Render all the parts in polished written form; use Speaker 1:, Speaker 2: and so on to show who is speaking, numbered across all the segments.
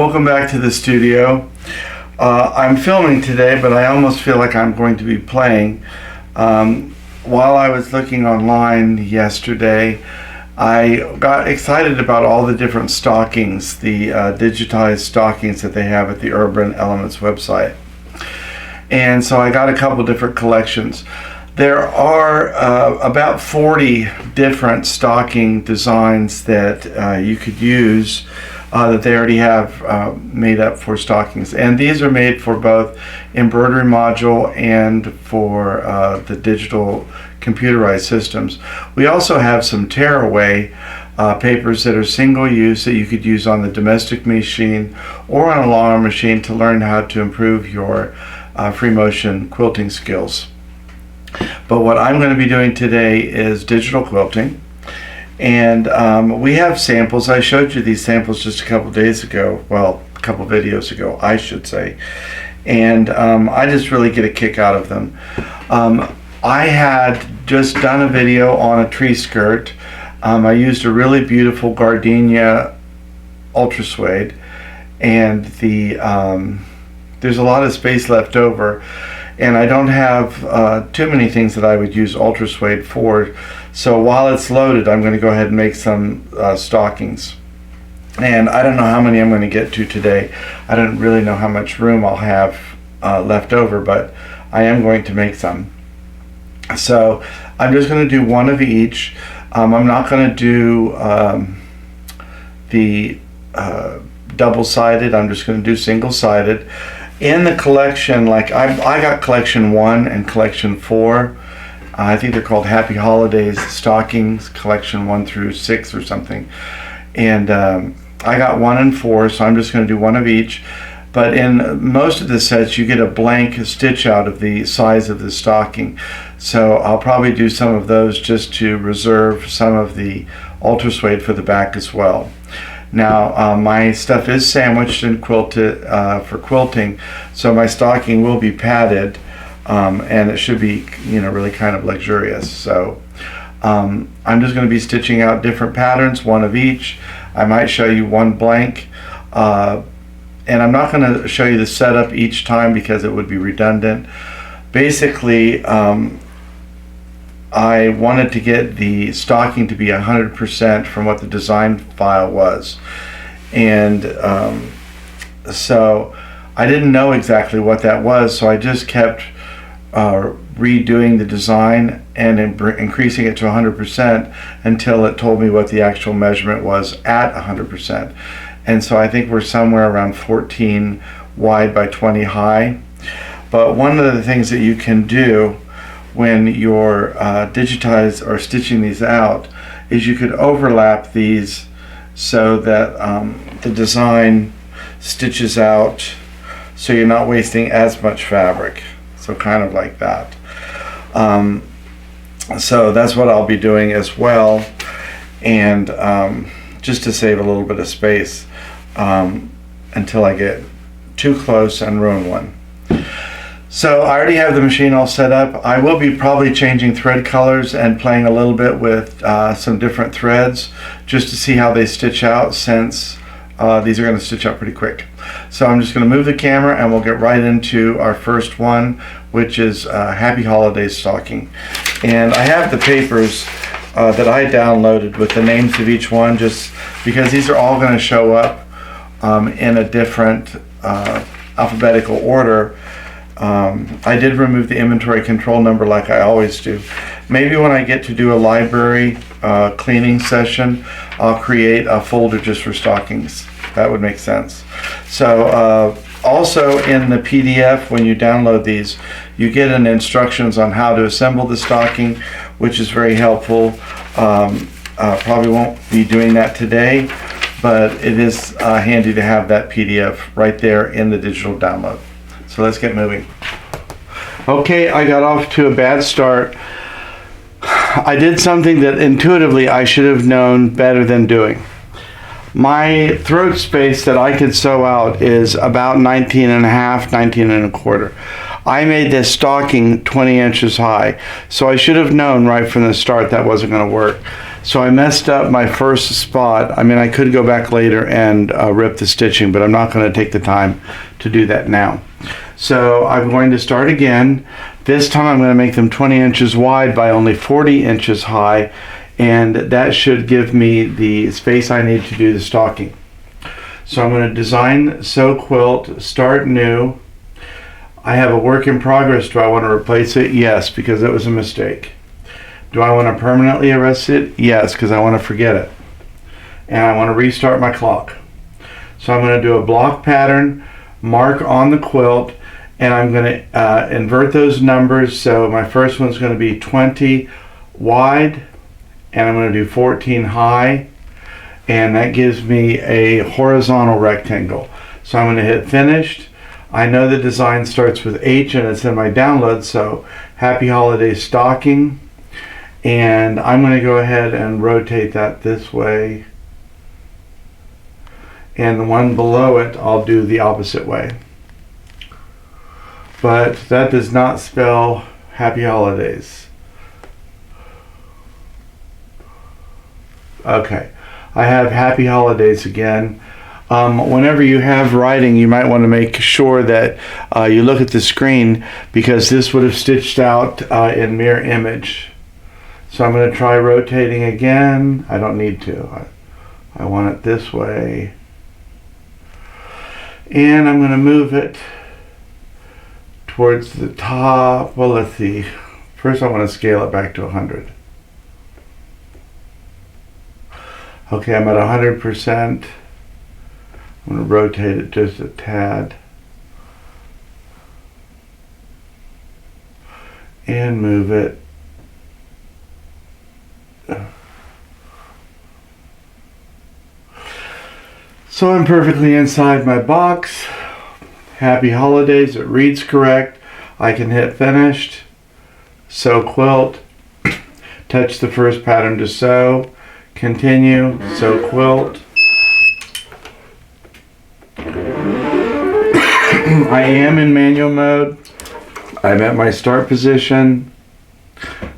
Speaker 1: Welcome back to the studio. I'm filming today, but I almost feel like I'm going to be playing. While I was looking online yesterday, I got excited about all the different stockings, the digitized stockings that they have at the Urban Elementz website. And so I got a couple different collections. There are about 40 different stocking designs that you could use that they already have made up for stockings. And these are made for both embroidery module and for the digital computerized systems. We also have some tearaway papers that are single use that you could use on the domestic machine or on a lawnmower machine to learn how to improve your free motion quilting skills. But what I'm going to be doing today is digital quilting, and we have samples. I showed you these samples just a couple days ago, well, a couple videos ago I should say, and I just really get a kick out of them. I had just done a video on a tree skirt. I used a really beautiful gardenia ultra suede, and there's a lot of space left over, and I don't have too many things that I would use ultra suede for. So while it's loaded, I'm going to go ahead and make some stockings. And I don't know how many I'm going to get to today. I don't really know how much room I'll have left over, but I am going to make some. So I'm just going to do one of each. I'm not going to do the double-sided. I'm just going to do single-sided. In the collection, like I got collection 1 and collection 4. I think they're called Happy Holidays stockings, collection 1 through 6 or something. And I got 1 and 4, so I'm just going to do one of each. But in most of the sets, you get a blank stitch out of the size of the stocking. So I'll probably do some of those just to reserve some of the ultra suede for the back as well. Now my stuff is sandwiched and quilted for quilting, so my stocking will be padded, and it should be, you know, really kind of luxurious. So I'm just going to be stitching out different patterns, one of each. I might show you one blank, and I'm not going to show you the setup each time because it would be redundant. Basically, I wanted to get the stocking to be 100% from what the design file was, and so I didn't know exactly what that was, so I just kept redoing the design and increasing it to 100% until it told me what the actual measurement was at 100%. And so I think we're somewhere around 14 wide by 20 high. But one of the things that you can do when you're digitized or stitching these out is you could overlap these so that the design stitches out so you're not wasting as much fabric. So kind of like that. So that's what I'll be doing as well, and just to save a little bit of space until I get too close and ruin one. So I already have the machine all set up. I will be probably changing thread colors and playing a little bit with some different threads just to see how they stitch out, since these are going to stitch out pretty quick. So I'm just going to move the camera and we'll get right into our first one, which is Happy Holidays stocking. And I have the papers that I downloaded with the names of each one, just because these are all going to show up in a different alphabetical order. I did remove the inventory control number like I always do. Maybe when I get to do a library cleaning session, I'll create a folder just for stockings. That would make sense. So also in the PDF, when you download these, you get an instructions on how to assemble the stocking, which is very helpful. Probably won't be doing that today, but it is handy to have that PDF right there in the digital download. So let's get moving. Okay, I got off to a bad start. I did something that intuitively I should have known better than doing. My throat space that I could sew out is about 19 and a half, 19 and a quarter. I made this stocking 20 inches high, so I should have known right from the start that wasn't going to work. So I messed up my first spot. I mean, I could go back later and rip the stitching, but I'm not going to take the time to do that now. So I'm going to start again. This time I'm going to make them 20 inches wide by only 40 inches high, and that should give me the space I need to do the stocking. So I'm going to design, sew, quilt, start new. I have a work in progress. Do I want to replace it? Yes, because it was a mistake. Do I want to permanently erase it? Yes, because I want to forget it. And I want to restart my clock. So I'm going to do a block pattern, mark on the quilt, and I'm going to invert those numbers. So my first one's going to be 20 wide, and I'm going to do 14 high, and that gives me a horizontal rectangle. So I'm going to hit finished. I know the design starts with H and it's in my download, so Happy Holidays Stocking. And I'm going to go ahead and rotate that this way. And the one below it, I'll do the opposite way. But that does not spell Happy Holidays. Okay, I have Happy Holidays again. Whenever you have writing, you might want to make sure that you look at the screen, because this would have stitched out in mirror image. So I'm going to try rotating again. I don't need to. I want it this way. And I'm going to move it towards the top. Well, let's see. First I want to scale it back to 100. Okay, I'm at 100%. I'm going to rotate it just a tad. And move it. So I'm perfectly inside my box. Happy Holidays, it reads correct. I can hit finished, sew quilt, touch the first pattern to sew, continue, sew quilt. I am in manual mode. I'm at my start position,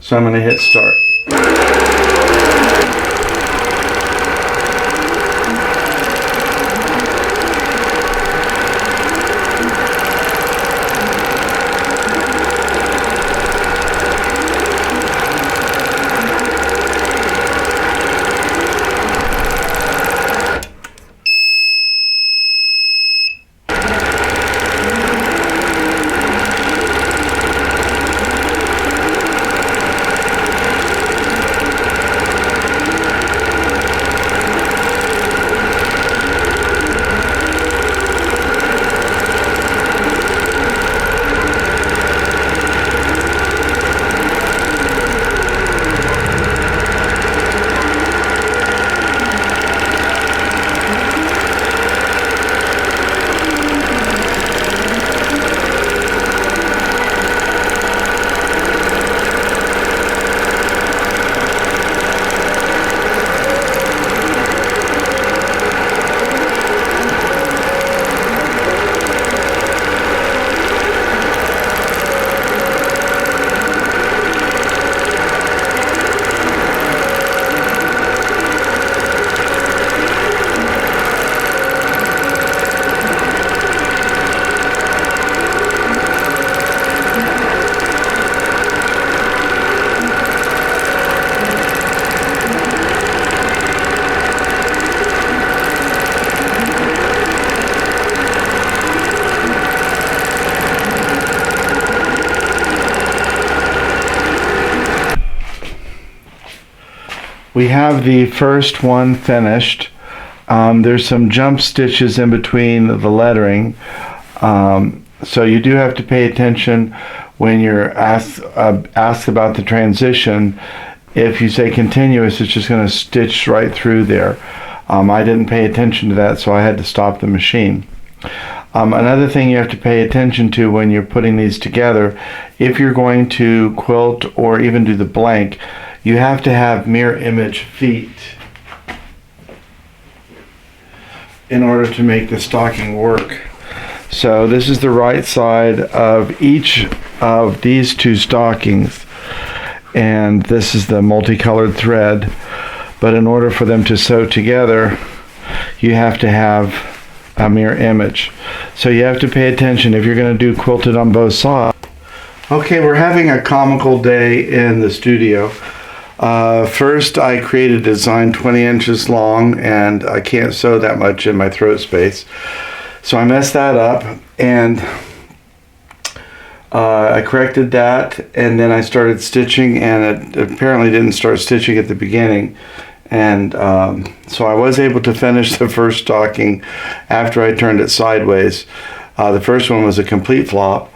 Speaker 1: so I'm going to hit start. We have the first one finished. There's some jump stitches in between the lettering, so you do have to pay attention when you're asked about the transition. If you say continuous, it's just going to stitch right through there. I didn't pay attention to that, so I had to stop the machine. Another thing you have to pay attention to when you're putting these together, if you're going to quilt or even do the blank, you have to have mirror image feet in order to make the stocking work. So this is the right side of each of these two stockings, and this is the multicolored thread. but in order for them to sew together, you have to have a mirror image. So you have to pay attention if you're going to do quilted on both sides. Okay, we're having a comical day in the studio. First, I created a design 20 inches long, and I can't sew that much in my throat space. So I messed that up, and I corrected that, and then I started stitching, and it apparently didn't start stitching at the beginning. And so I was able to finish the first stocking after I turned it sideways. The first one was a complete flop.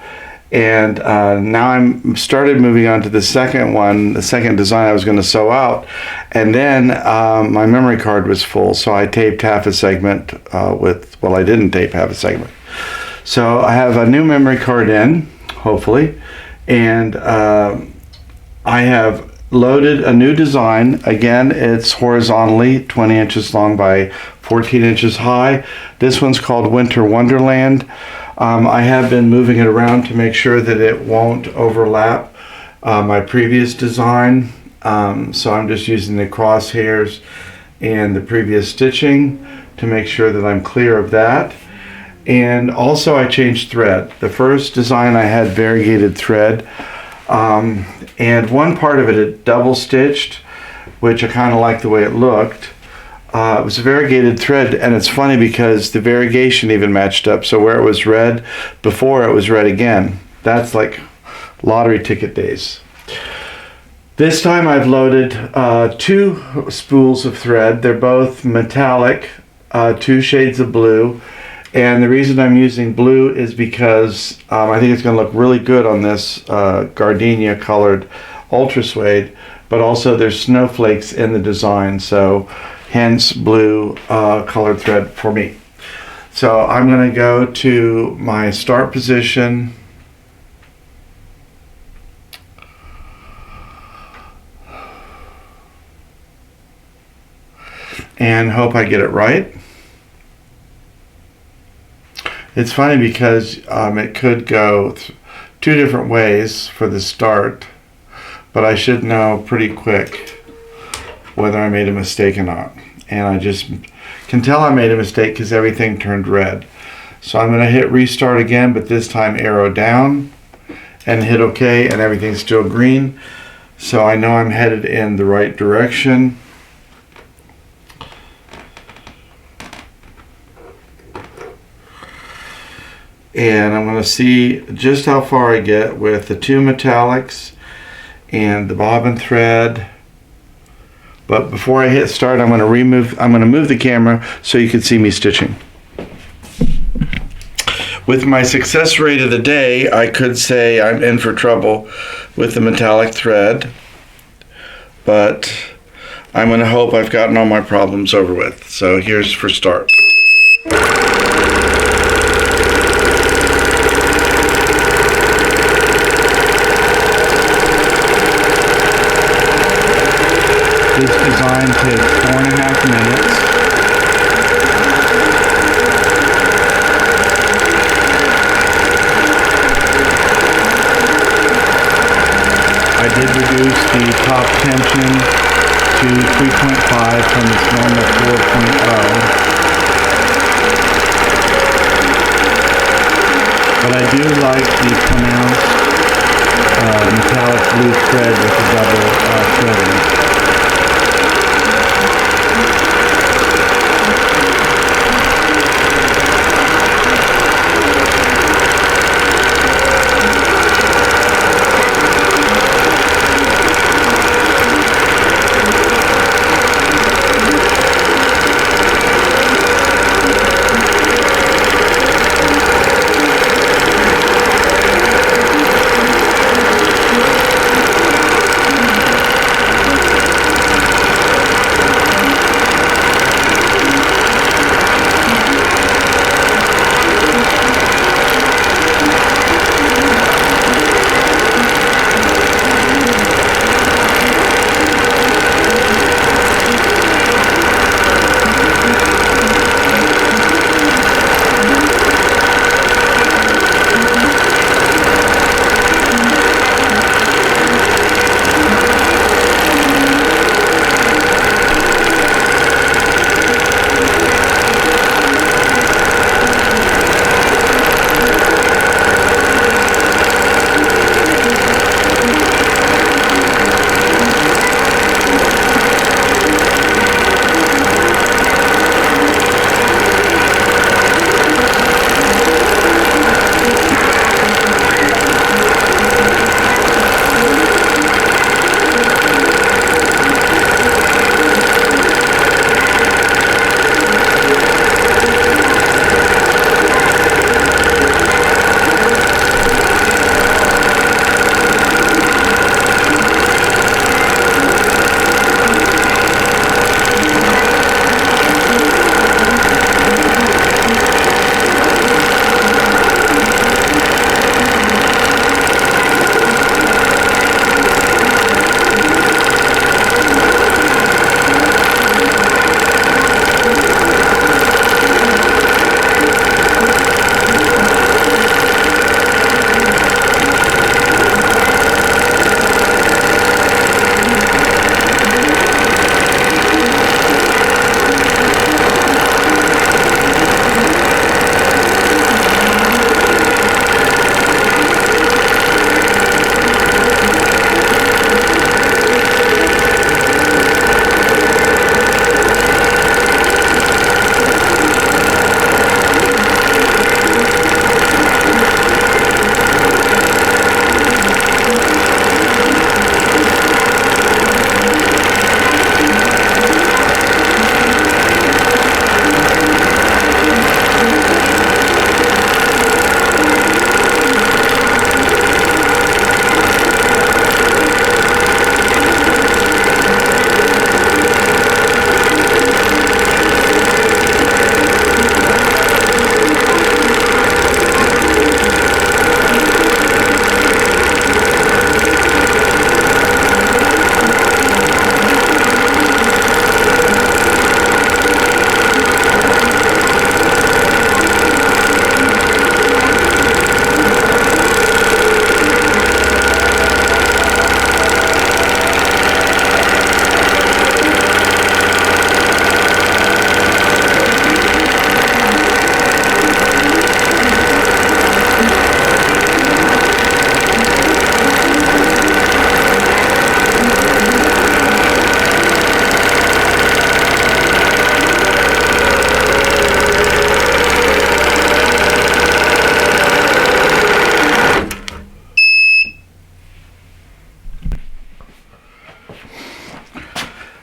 Speaker 1: And now I'm started moving on to the second one, the second design I was going to sew out. And then my memory card was full, so I taped half a segment well, I didn't tape half a segment. So I have a new memory card in, hopefully. And I have loaded a new design. Again, it's horizontally 20 inches long by 14 inches high. This one's called Winter Wonderland. I have been moving it around to make sure that it won't overlap my previous design. So I'm just using the crosshairs and the previous stitching to make sure that I'm clear of that. And also I changed thread. The first design I had variegated thread. And one part of it double stitched, which I kind of liked the way it looked. It was a variegated thread, and it's funny because the variegation even matched up. So where it was red before, it was red again. That's like lottery ticket days. This time I've loaded 2 spools of thread. They're both metallic, 2 shades of blue. And the reason I'm using blue is because I think it's going to look really good on this gardenia colored ultra suede, but also there's snowflakes in the design, so hence blue colored thread for me. So I'm going to go to my start position. And hope I get it right. It's funny because it could go 2 different ways for the start, but I should know pretty quick whether I made a mistake or not. And I just can tell I made a mistake because everything turned red. So I'm going to hit restart again, but this time arrow down and hit OK, and everything's still green. So I know I'm headed in the right direction. And I'm going to see just how far I get with the 2 metallics and the bobbin thread. But before I hit start, I'm going to move the camera so you can see me stitching. With my success rate of the day, I could say I'm in for trouble with the metallic thread, but I'm going to hope I've gotten all my problems over with. So here's for start. This design takes 4.5 minutes. I did reduce the top tension to 3.5 from its normal 4.0. But I do like the pronounced metallic blue thread with the double threading.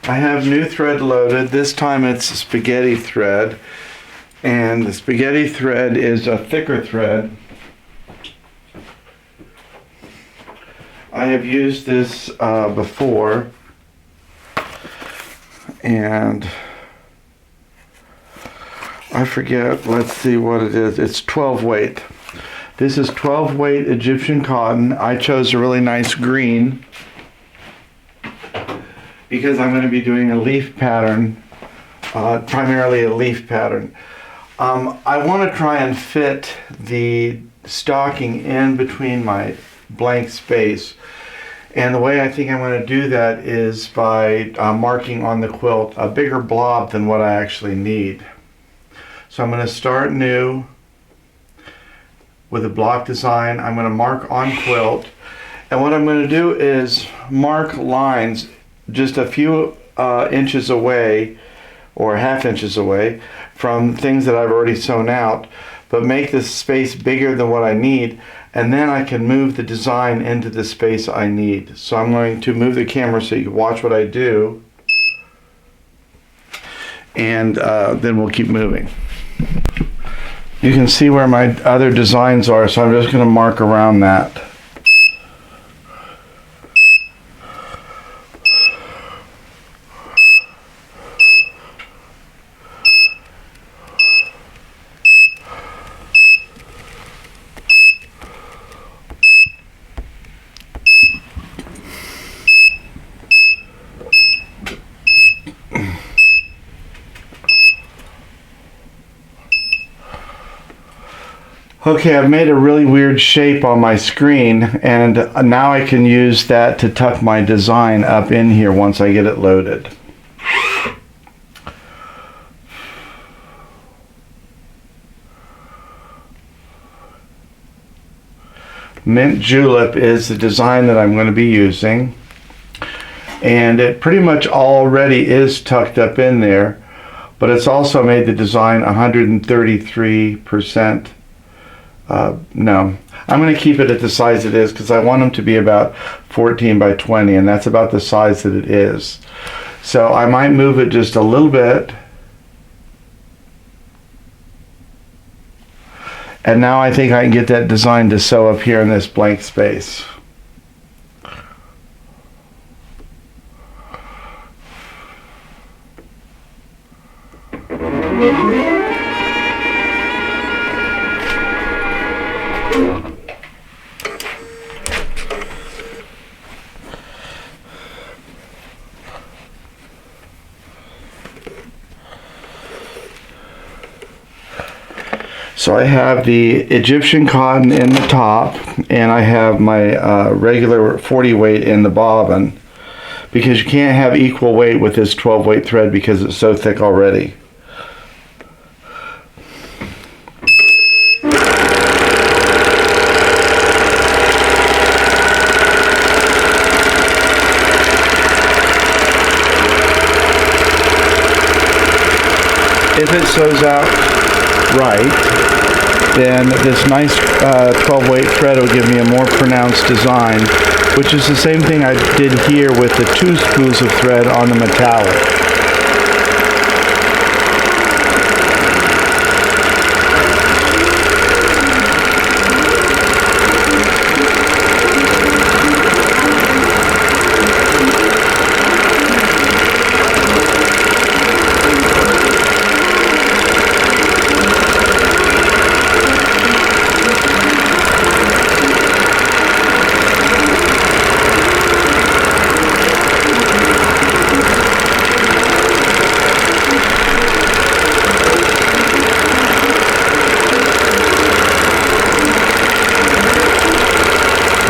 Speaker 1: I have new thread loaded. This time it's spaghetti thread. And the spaghetti thread is a thicker thread. I have used this before. And I forget, let's see what it is. It's 12 weight. This is 12 weight Egyptian cotton. I chose a really nice green because I'm going to be doing a leaf pattern, primarily a leaf pattern. I want to try and fit the stocking in between my blank space. And the way I think I'm going to do that is by marking on the quilt a bigger blob than what I actually need. So I'm going to start new with a block design. I'm going to mark on quilt. And what I'm going to do is mark lines just a few inches away or half inches away from things that I've already sewn out, but make this space bigger than what I need, and then I can move the design into the space I need. So I'm going to move the camera so you can watch what I do, and then we'll keep moving. You can see where my other designs are, so I'm just going to mark around that. Okay, I've made a really weird shape on my screen, and now I can use that to tuck my design up in here once I get it loaded. Mint Julep is the design that I'm going to be using, and it pretty much already is tucked up in there, but it's also made the design 133%. No, I'm going to keep it at the size it is because I want them to be about 14 by 20, and that's about the size that it is. So I might move it just a little bit. And now I think I can get that design to sew up here in this blank space. So I have the Egyptian cotton in the top, and I have my regular 40 weight in the bobbin, because you can't have equal weight with this 12 weight thread because it's so thick already. If it sews out right, then this nice 12 weight thread will give me a more pronounced design, which is the same thing I did here with the 2 spools of thread on the metallic.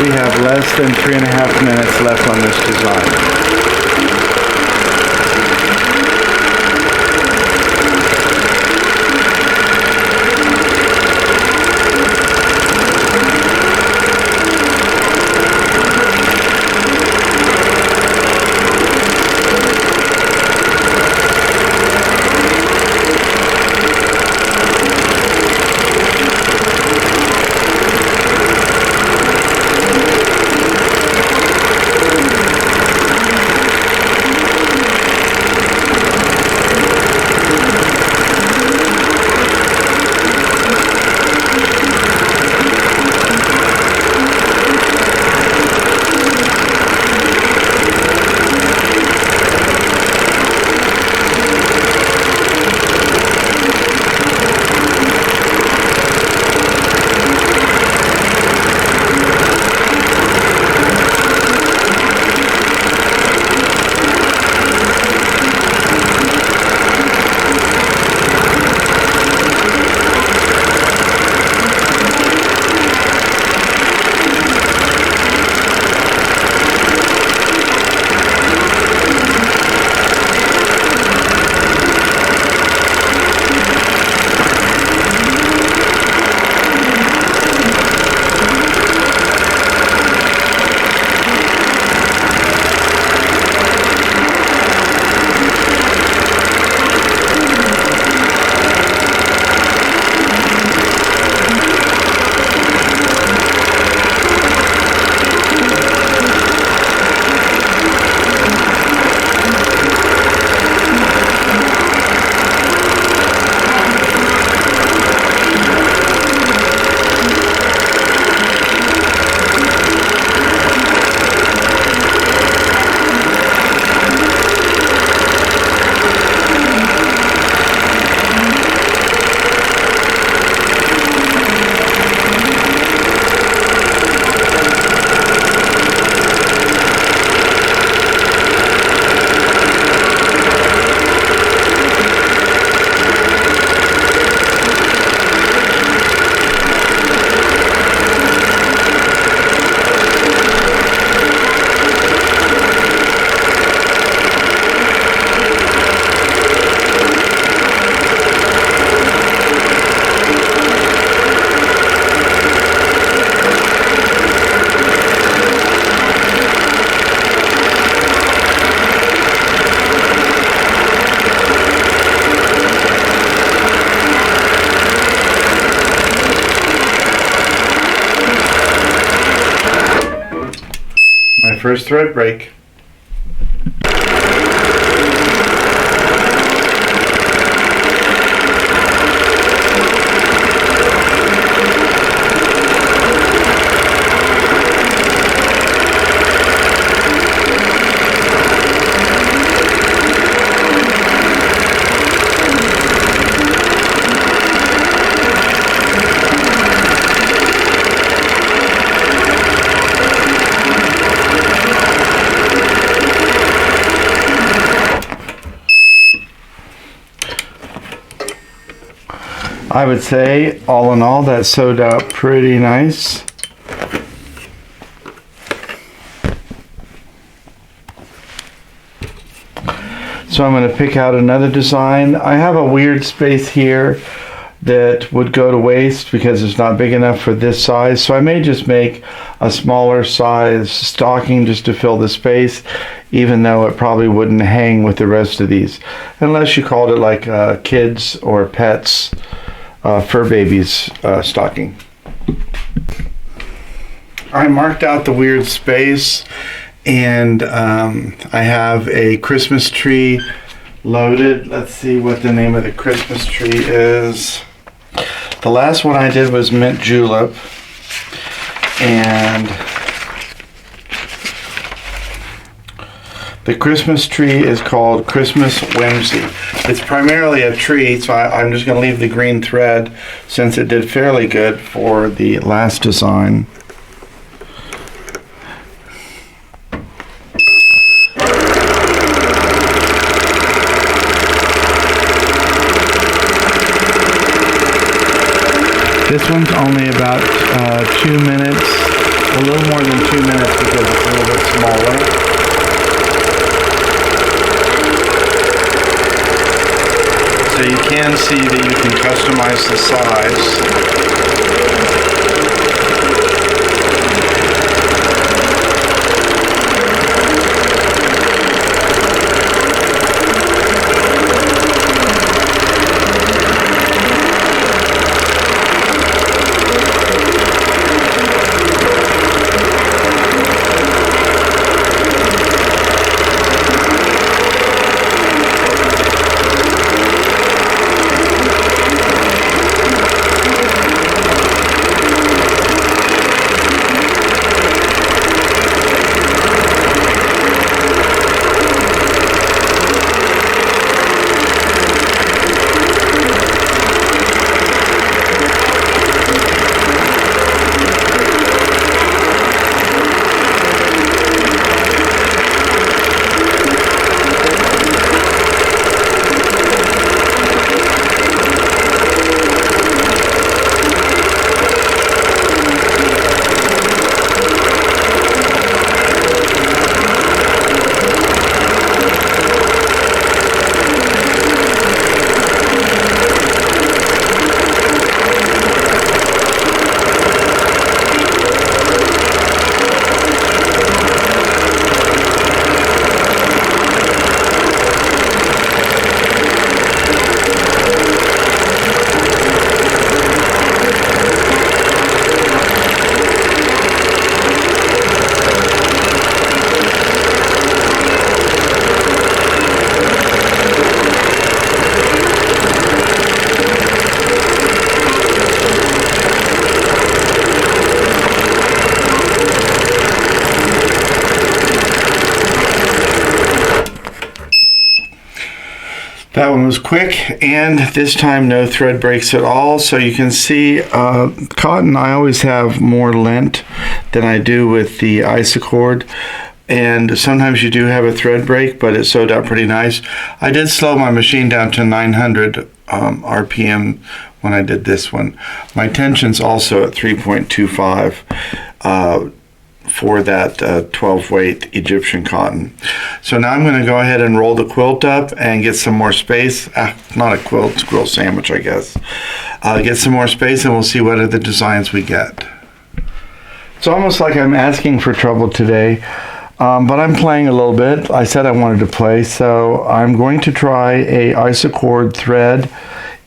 Speaker 1: We have less than 3.5 minutes left on this design. My first thread break. I would say, all in all, that sewed out pretty nice. So I'm going to pick out another design. I have a weird space here that would go to waste because it's not big enough for this size. So I may just make a smaller size stocking just to fill the space, even though it probably wouldn't hang with the rest of these. Unless you called it like kids or pets. Fur babies stocking. I marked out the weird space, and I have a Christmas tree loaded. Let's see what the name of the Christmas tree is. The last one I did was mint julep, and the Christmas tree is called Christmas Whimsy. It's primarily a tree, so I'm just going to leave the green thread since it did fairly good for the last design. This one's only about 2 minutes, a little more than 2 minutes because it's a little bit smaller. So you can see that you can customize the size. That one was quick, and this time no thread breaks at all. So you can see cotton, I always have more lint than I do with the Isacord, and sometimes you do have a thread break, but it sewed out pretty nice. I did slow my machine down to 900 RPM when I did this one. My tension's also at 3.25 for that 12 weight Egyptian cotton. So now I'm going to go ahead and roll the quilt up and get some more space. Not a quilt, it's a quilt sandwich, I guess. Get some more space and we'll see what other designs we get. It's almost like I'm asking for trouble today, but I'm playing a little bit. I said I wanted to play, so I'm going to try a Isacord thread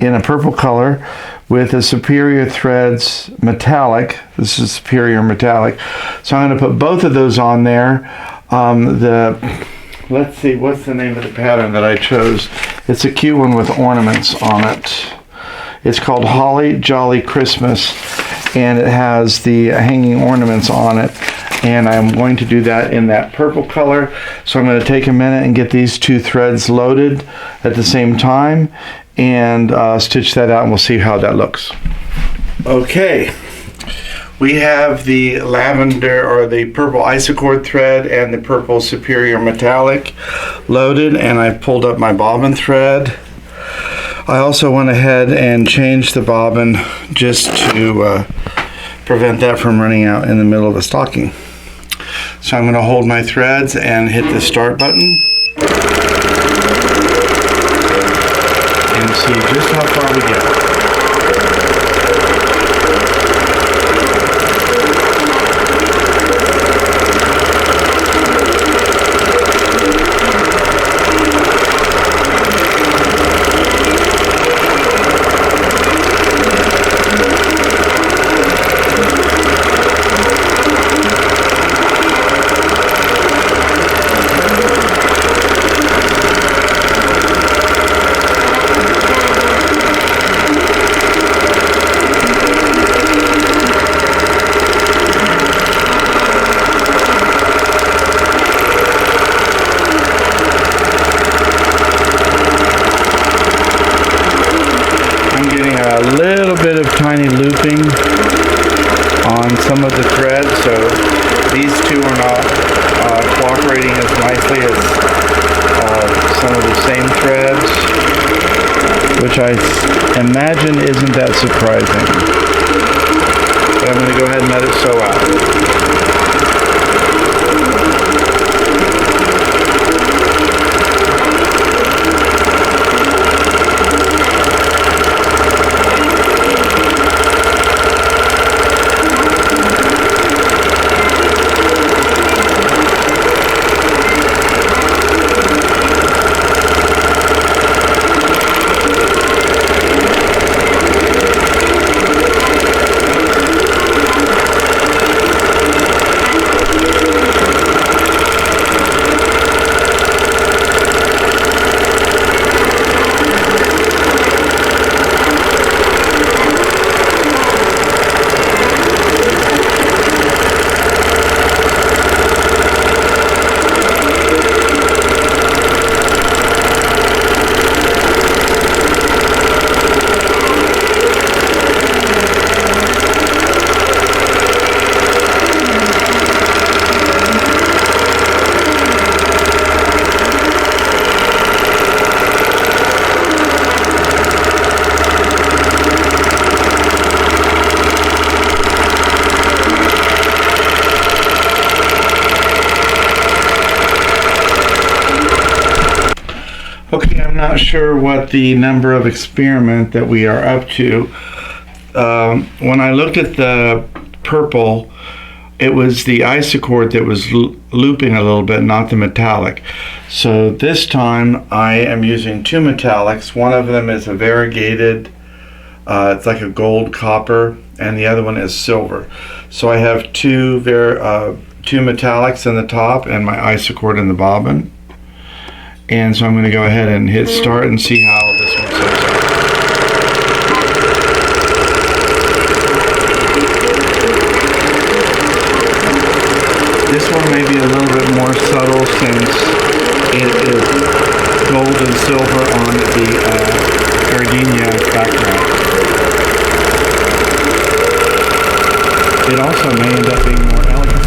Speaker 1: in a purple color with a Superior Threads metallic. This is Superior metallic. So I'm going to put both of those on there. Let's see, what's the name of the pattern that I chose? It's a cute one with ornaments on it. It's called Holly Jolly Christmas, and it has the hanging ornaments on it. And I'm going to do that in that purple color. So I'm going to take a minute and get these two threads loaded at the same time and stitch that out, and we'll see how that looks. Okay, we have the lavender or the purple isocord thread and the purple Superior metallic loaded, and I pulled up my bobbin thread. I also went ahead and changed the bobbin just to prevent that from running out in the middle of a stocking. So I'm going to hold my threads and hit the start button and see just how far we get. Tiny looping on some of the threads, so these two are not cooperating as nicely as some of the same threads, which I imagine isn't that surprising. But I'm going to go ahead and let it sew out. Okay, I'm not sure what the number of experiment that we are up to. When I looked at the purple, it was the isocord that was looping a little bit, not the metallic. So this time I am using two metallics. One of them is a variegated, it's like a gold copper, and the other one is silver. So I have two metallics in the top and my isocord in the bobbin. And so I'm going to go ahead and hit start and see how this one sews out. This one may be a little bit more subtle since it is gold and silver on the gardenia background. It also may end up being more elegant.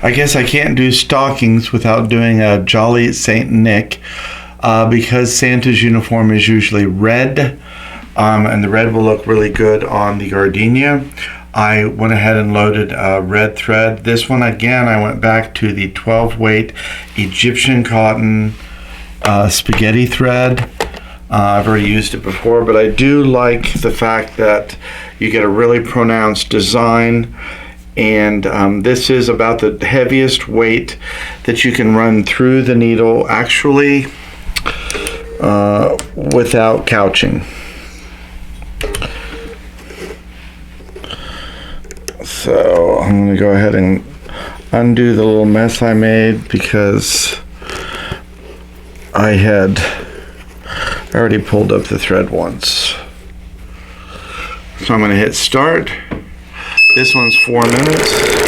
Speaker 1: I guess I can't do stockings without doing a Jolly Saint Nick, because Santa's uniform is usually red, and the red will look really good on the gardenia. I went ahead and loaded red thread. This one, again, I went back to the 12 weight Egyptian cotton spaghetti thread. I've already used it before, but I do like the fact that you get a really pronounced design, and this is about the heaviest weight that you can run through the needle, actually, without couching. So I'm going to go ahead and undo the little mess I made because I had already pulled up the thread once. So I'm going to hit start. This one's 4 minutes.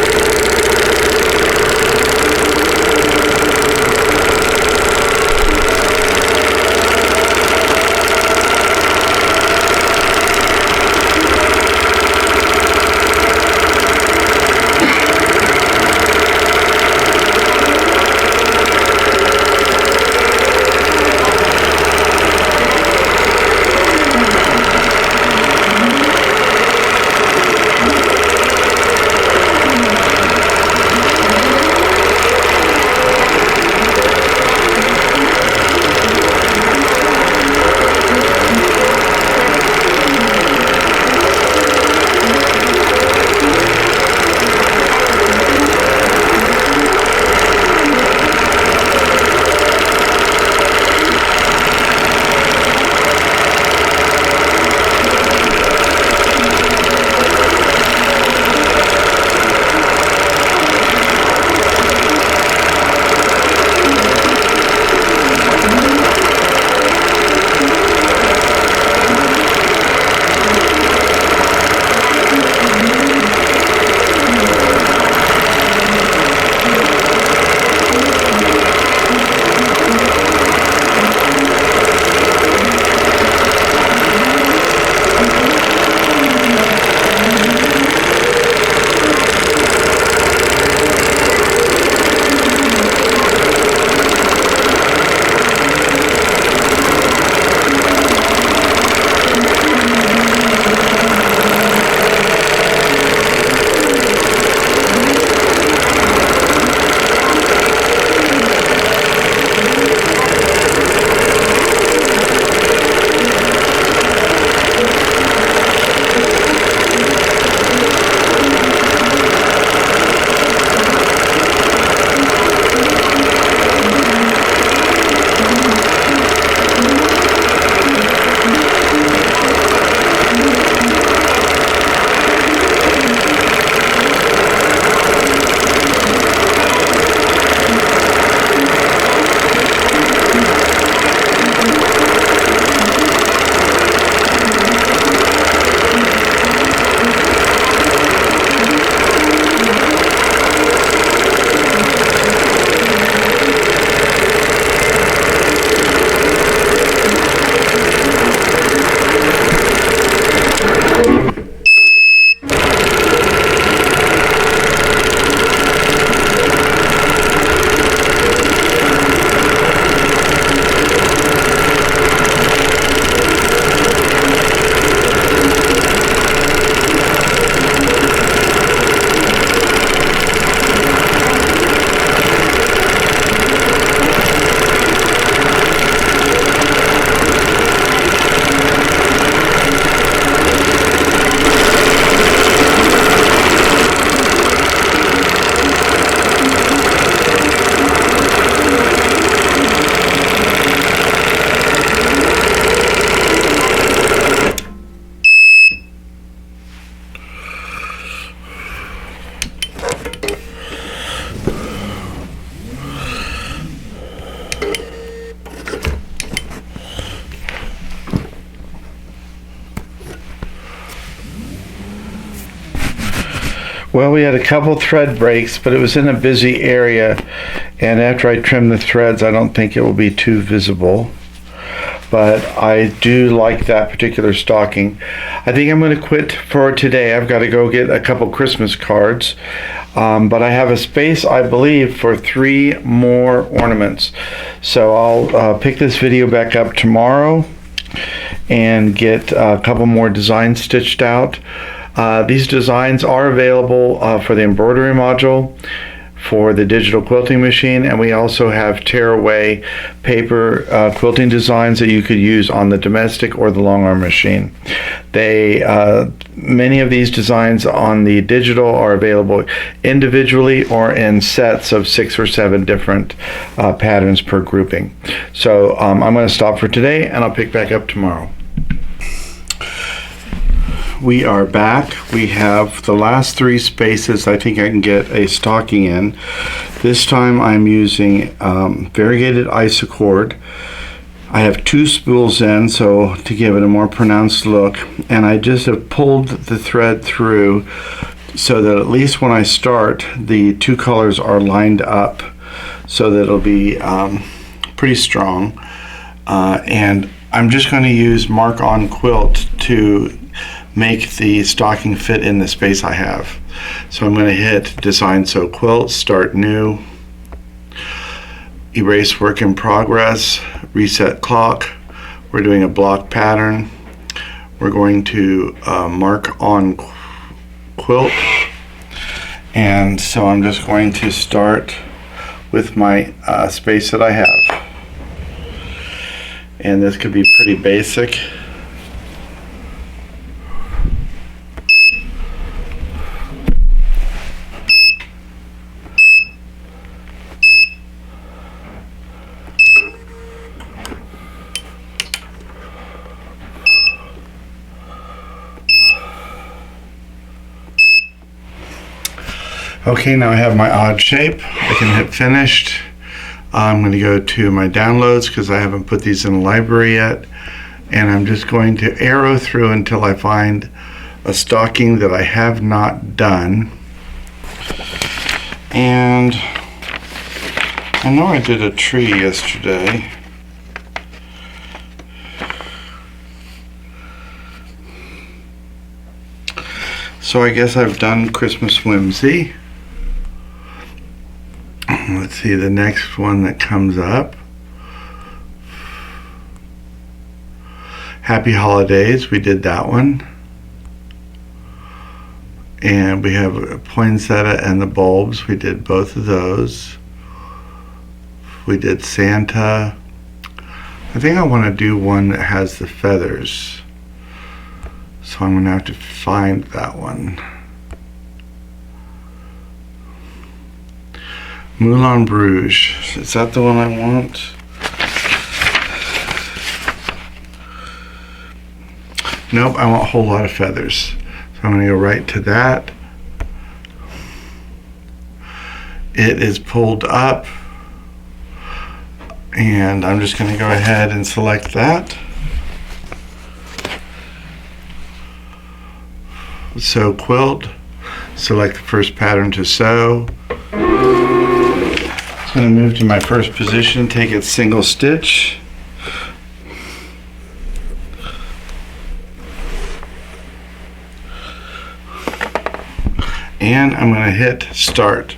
Speaker 1: Well, we had a couple thread breaks, but it was in a busy area, and after I trim the threads, I don't think it will be too visible. but I do like that particular stocking. I think I'm going to quit for today. I've got to go get a couple Christmas cards, but I have a space, I believe, for 3 more ornaments. So I'll pick this video back up tomorrow and get a couple more designs stitched out. These designs are available for the embroidery module, for the digital quilting machine, and we also have tearaway paper quilting designs that you could use on the domestic or the long arm machine. Many of these designs on the digital are available individually or in sets of 6 or 7 different patterns per grouping. So I'm going to stop for today, and I'll pick back up tomorrow. We are back. We have the last 3 spaces I think I can get a stocking in. This time I'm using variegated isocord. I have 2 spools in, so to give it a more pronounced look, and I just have pulled the thread through so that at least when I start, the 2 colors are lined up so that it'll be pretty strong. And I'm just going to use Mark on Quilt to make the stocking fit in the space I have. So I'm going to hit Design Sew Quilt, Start New, Erase Work in Progress, Reset Clock. We're doing a block pattern. We're going to Mark on Quilt, and so I'm just going to start with my space that I have, and this could be pretty basic. Okay, now I have my odd shape. I can hit finished. I'm going to go to my downloads because I haven't put these in the library yet. And I'm just going to arrow through until I find a stocking that I have not done. And I know I did a tree yesterday. So I guess I've done Christmas Whimsy. Let's see the next one that comes up. Happy Holidays, we did that one. And we have a poinsettia and the bulbs, we did both of those. We did Santa. I think I want to do one that has the feathers. So I'm going to have to find that one. Moulin Rouge, is that the one I want? Nope, I want a whole lot of feathers. So I'm going to go right to that. It is pulled up, and I'm just going to go ahead and select that. Sew quilt, select the first pattern to sew. I'm going to move to my first position, take it single stitch. And I'm going to hit start.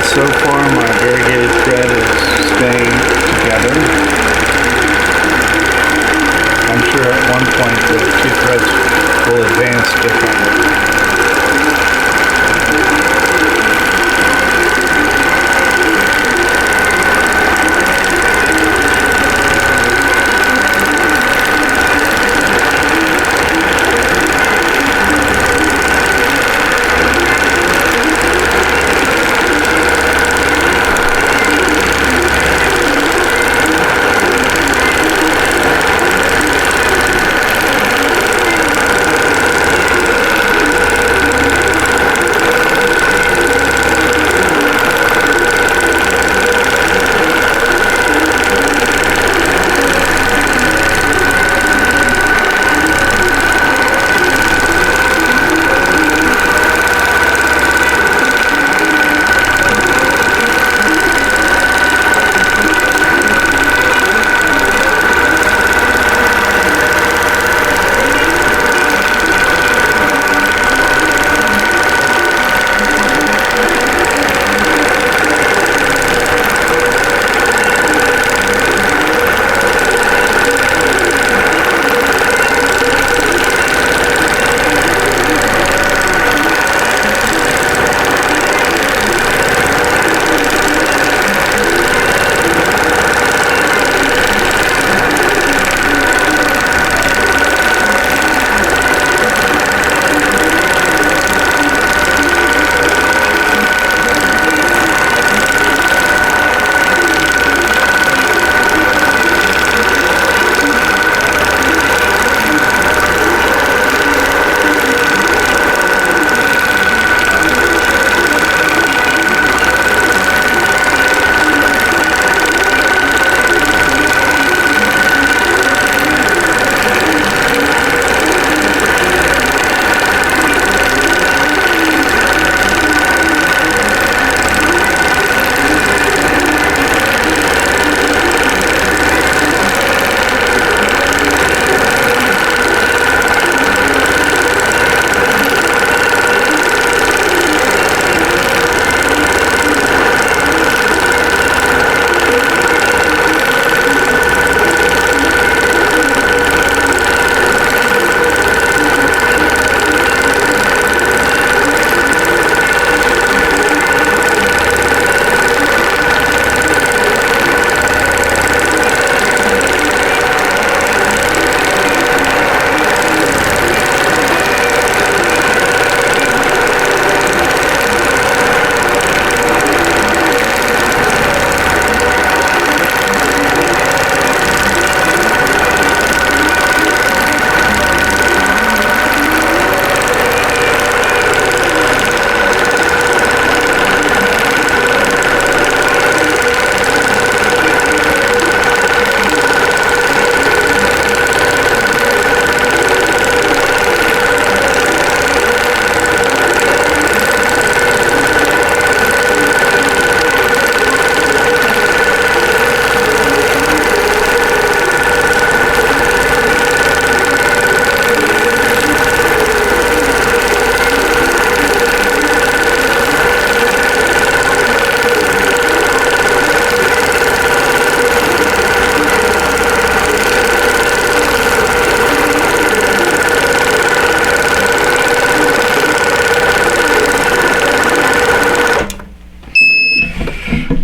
Speaker 1: So far, my variegated thread is staying together. I'm sure at one point the 2 threads will advance differently.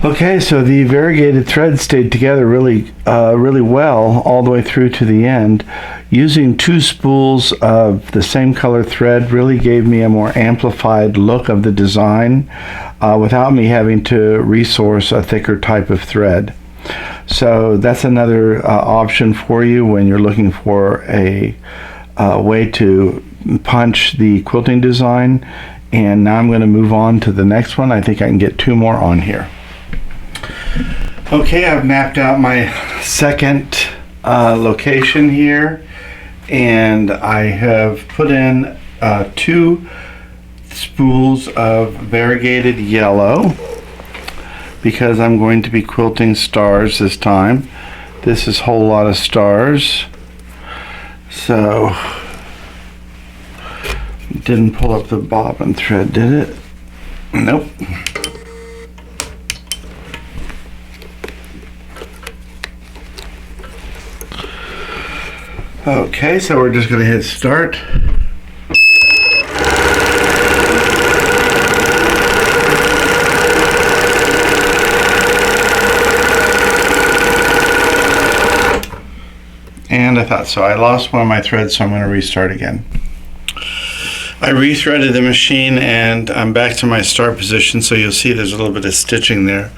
Speaker 1: Okay, so the variegated thread stayed together really well all the way through to the end. Using 2 spools of the same color thread really gave me a more amplified look of the design without me having to resource a thicker type of thread. So that's another option for you when you're looking for a way to punch the quilting design. And now I'm going to move on to the next one. I think I can get 2 more on here. Okay, I've mapped out my second location here, and I have put in 2 spools of variegated yellow because I'm going to be quilting stars this time. This is a whole lot of stars. So, didn't pull up the bobbin thread, did it? Nope. Okay, so we're just going to hit start. And I thought so. I lost one of my threads, so I'm going to restart again. I rethreaded the machine and I'm back to my start position, so you'll see there's a little bit of stitching there.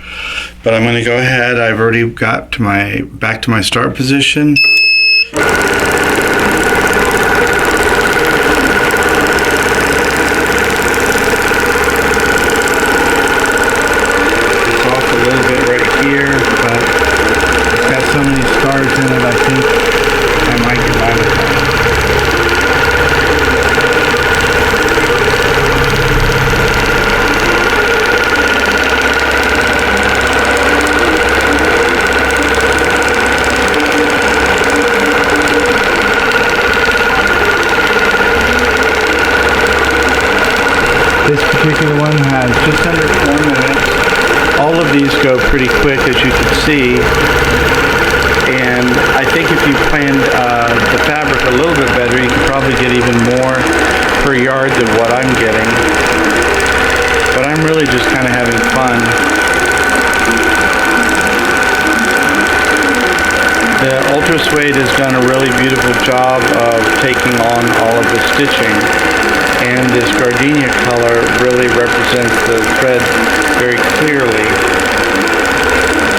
Speaker 1: But I'm going to go ahead. I've already got to back to my start position. This particular one has just under 4 minutes. All of these go pretty quick, as you can see. And I think if you planned the fabric a little bit better, you could probably get even more per yard than what I'm getting. But I'm really just kind of having fun. The Ultra Suede has done a really beautiful job of taking on all of the stitching. And this gardenia color really represents the thread very clearly,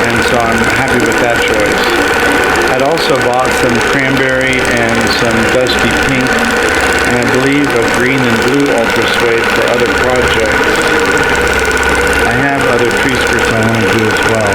Speaker 1: and so I'm happy with that choice. I'd also bought some cranberry and some dusty pink, and I believe a green and blue Ultra Suede for other projects. I have other tree skirts I want to do as well.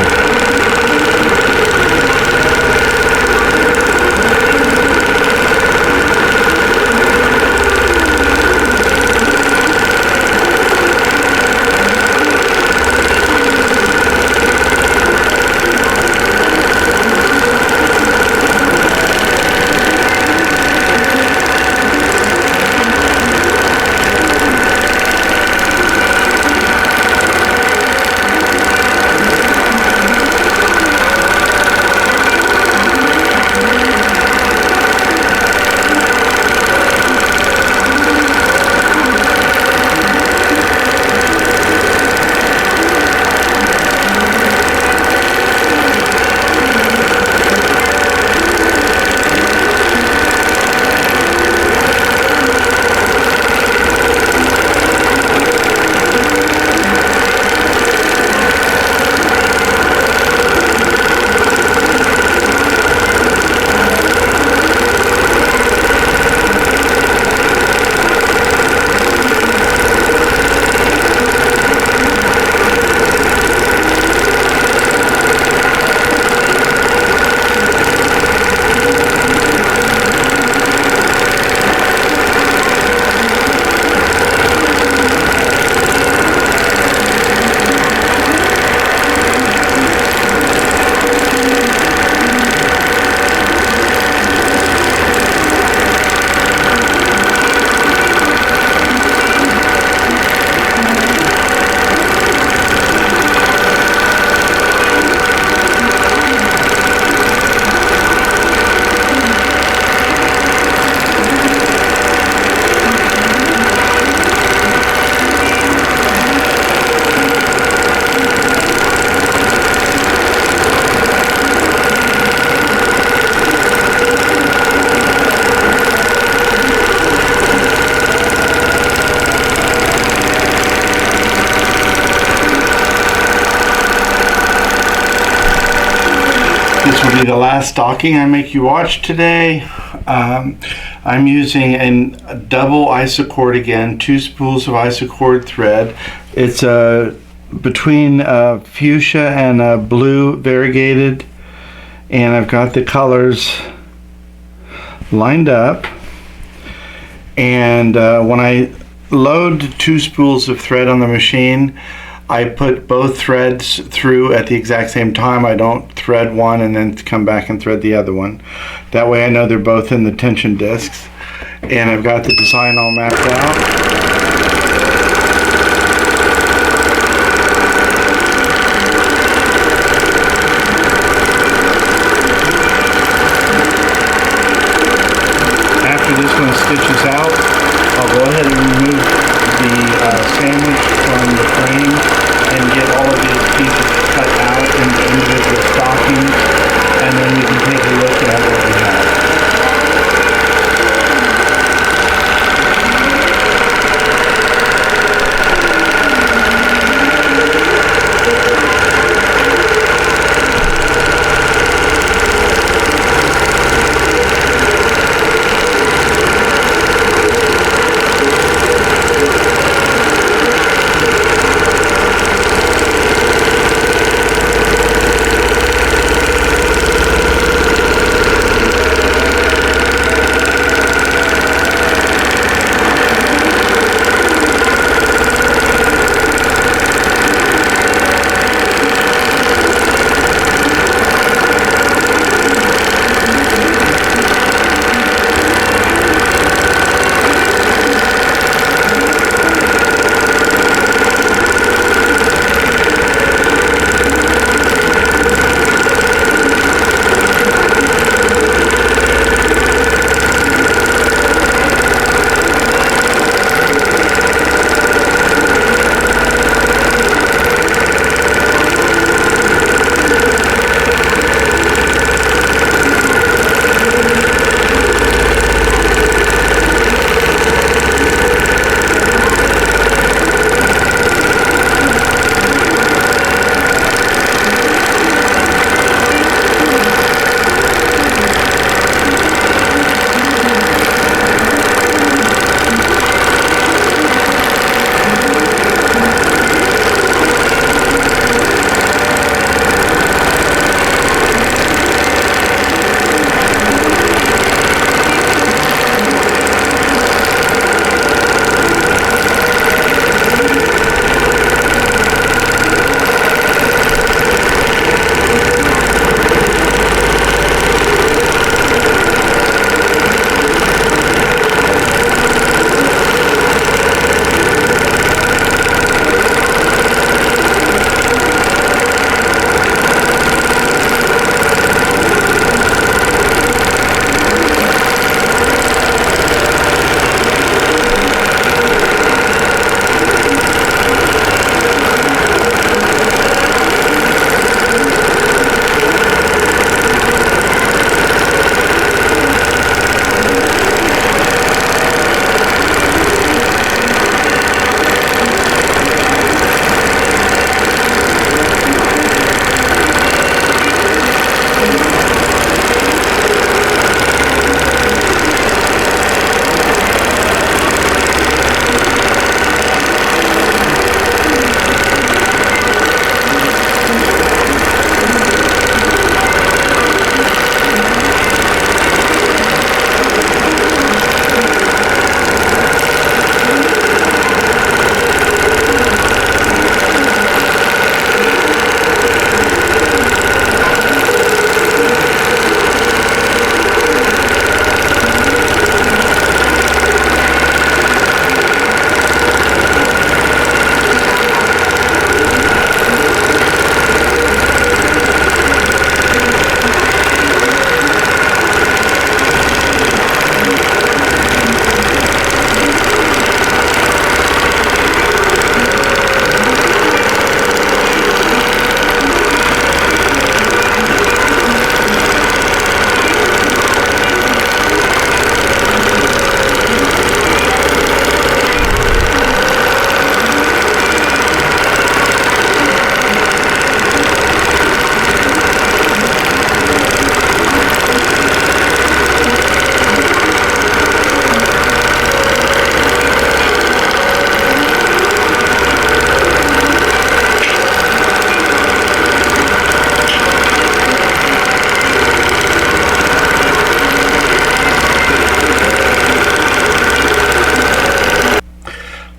Speaker 1: This will be the last stocking I make you watch today. I'm using a double isocord again, 2 spools of isocord thread. It's between fuchsia and blue variegated, and I've got the colors lined up. And when I load 2 spools of thread on the machine, I put both threads through at the exact same time. I don't thread one and then come back and thread the other one. That way I know they're both in the tension discs. And I've got the design all mapped out. Stitches out, I'll go ahead and remove the sandwich from the frame and get all of these pieces cut out into individual stockings, and then we can take a look at what we have.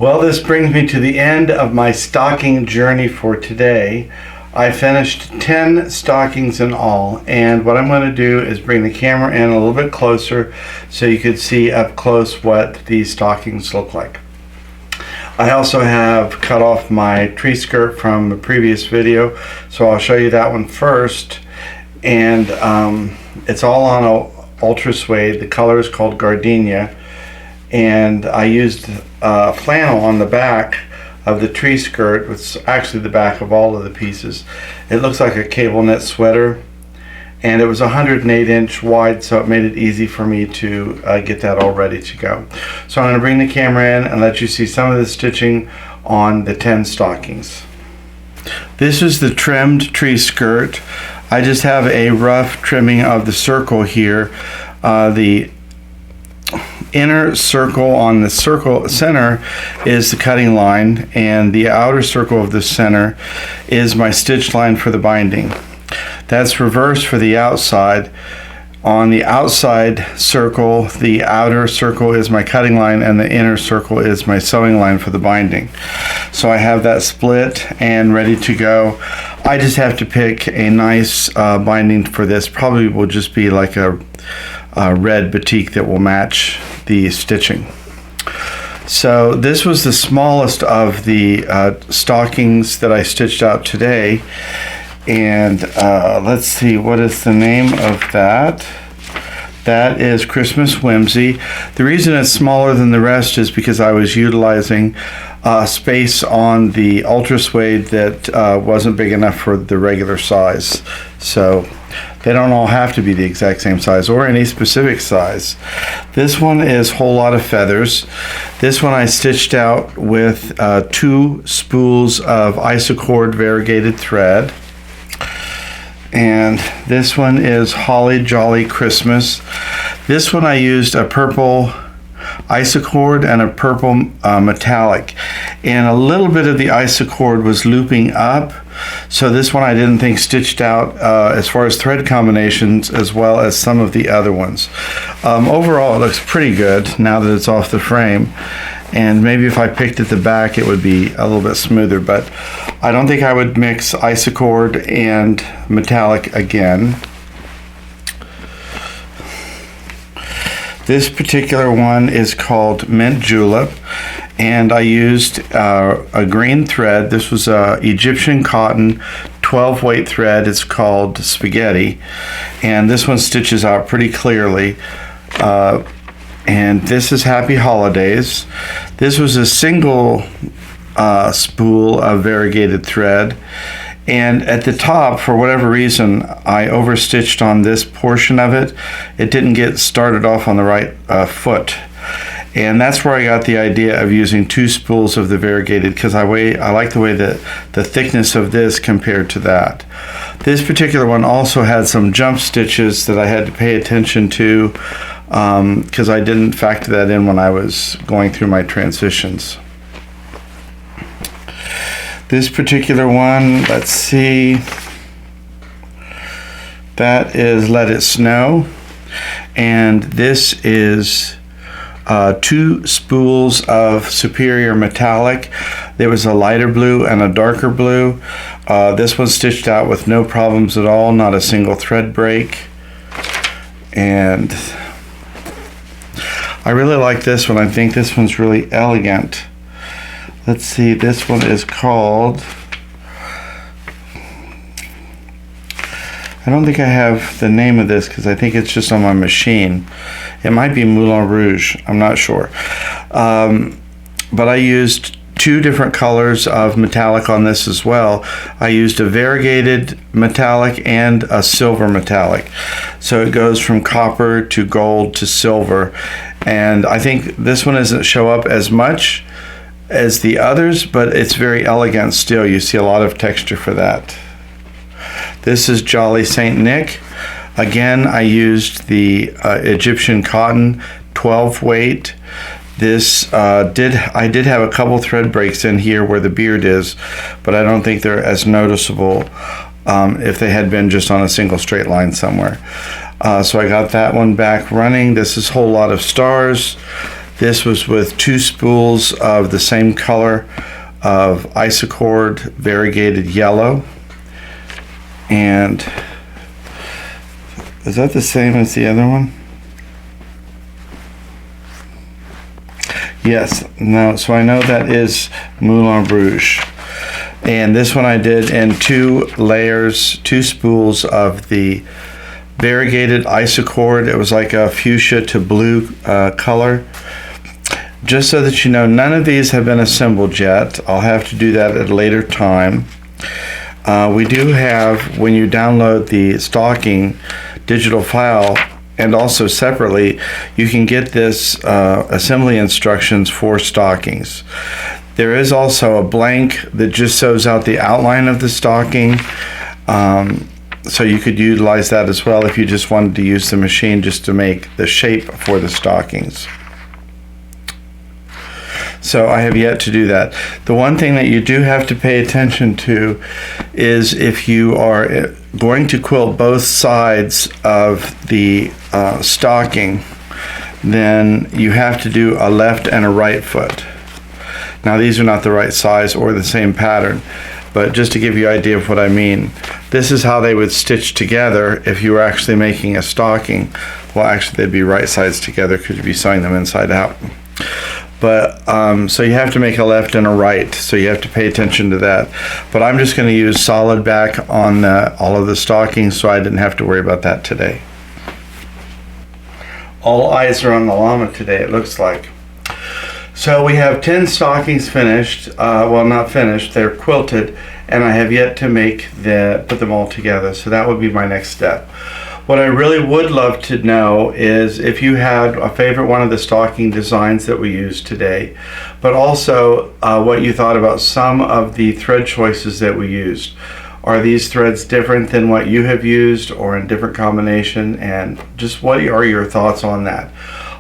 Speaker 1: Well, this brings me to the end of my stocking journey for today. I finished 10 stockings in all, and what I'm going to do is bring the camera in a little bit closer so you could see up close what these stockings look like. I also have cut off my tree skirt from the previous video, so I'll show you that one first. And it's all on a ultra suede. The color is called Gardenia, and I used flannel on the back of the tree skirt. It's actually the back of all of the pieces. It looks like a cable knit sweater, and it was 108 inch wide, so it made it easy for me to get that all ready to go. So I'm going to bring the camera in and let you see some of the stitching on the 10 stockings. This is the trimmed tree skirt. I just have a rough trimming of the circle here. The inner circle on the circle center is the cutting line, and the outer circle of the center is my stitch line for the binding. That's reversed for the outside. On the outside circle, the outer circle is my cutting line, and the inner circle is my sewing line for the binding. So I have that split and ready to go. I just have to pick a nice binding for this. Probably will just be like a red batik that will match the stitching. So this was the smallest of the stockings that I stitched out today. And let's see, what is the name of that? That is Christmas Whimsy. The reason it's smaller than the rest is because I was utilizing space on the ultra suede that wasn't big enough for the regular size. So they don't all have to be the exact same size or any specific size. This one is Whole Lot of Feathers. This one I stitched out with 2 spools of isocord variegated thread. And this one is Holly Jolly Christmas. This one I used a purple isocord and a purple metallic, and a little bit of the isocord was looping up, so this one I didn't think stitched out as far as thread combinations as well as some of the other ones. Overall it looks pretty good now that it's off the frame, and maybe if I picked at the back it would be a little bit smoother, but I don't think I would mix isocord and metallic again. This particular one is called Mint Julep, and I used a green thread. This was a Egyptian cotton 12 weight thread. It's called Spaghetti, and this one stitches out pretty clearly. And this is Happy Holidays. This was a single spool of variegated thread, and at the top, for whatever reason, I overstitched on this portion of it. It didn't get started off on the right foot, and that's where I got the idea of using 2 spools of the variegated, because I like the way that the thickness of this compared to that. This particular one also had some jump stitches that I had to pay attention to, because I didn't factor that in when I was going through my transitions. This particular one, let's see, that is Let It Snow, and this is 2 spools of Superior Metallic. There was a lighter blue and a darker blue. This one stitched out with no problems at all, not a single thread break. And I really like this one. I think this one's really elegant. Let's see, this one is called, I don't think I have the name of this because I think it's just on my machine. It might be Moulin Rouge, I'm not sure. But I used 2 different colors of metallic on this as well. I used a variegated metallic and a silver metallic. So it goes from copper to gold to silver. And I think this one doesn't show up as much as the others, but it's very elegant still. You see a lot of texture for that. This is Jolly Saint Nick. Again, I used the Egyptian cotton 12 weight. This I did have a couple thread breaks in here where the beard is, but I don't think they're as noticeable if they had been just on a single straight line somewhere. So I got that one back running. This is Whole Lot of Stars. This was with 2 spools of the same color of Isocord variegated yellow. And is that the same as the other one? Yes, no, so I know that is Moulin Rouge. And this one I did in 2 layers, 2 spools of the variegated Isocord. It was like a fuchsia to blue color. Just so that you know, none of these have been assembled yet. I'll have to do that at a later time. We do have, when you download the Stocking digital file, and also separately, you can get this assembly instructions for stockings. There is also a blank that just shows out the outline of the stocking. So you could utilize that as well if you just wanted to use the machine just to make the shape for the stockings. So I have yet to do that. The one thing that you do have to pay attention to is if you are going to quilt both sides of the stocking, then you have to do a left and a right foot. Now these are not the right size or the same pattern, but just to give you an idea of what I mean, this is how they would stitch together if you were actually making a stocking. Well, actually they'd be right sides together because you'd be sewing them inside out. But so you have to make a left and a right, so you have to pay attention to that. But I'm just going to use solid back on all of the stockings, so I didn't have to worry about that today. All eyes are on the llama today, it looks like. So we have 10 stockings finished. Well, not finished, they're quilted, and I have yet to put them all together. So that would be my next step. What I really would love to know is if you had a favorite one of the stocking designs that we used today, but also what you thought about some of the thread choices that we used. Are these threads different than what you have used or in different combination? And just what are your thoughts on that?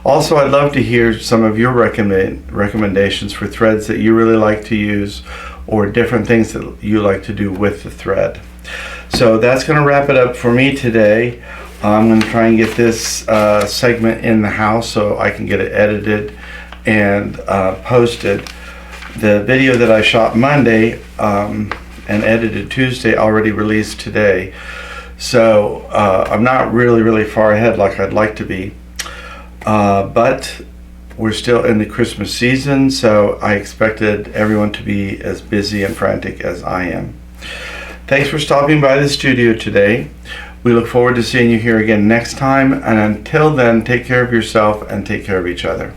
Speaker 1: Also, I'd love to hear some of your recommendations for threads that you really like to use or different things that you like to do with the thread. So that's going to wrap it up for me today. I'm going to try and get this segment in the house so I can get it edited and posted. The video that I shot Monday and edited Tuesday already released today. So I'm not really far ahead like I'd like to be. But we're still in the Christmas season, so I expected everyone to be as busy and frantic as I am. Thanks for stopping by the studio today. We look forward to seeing you here again next time, and until then, take care of yourself and take care of each other.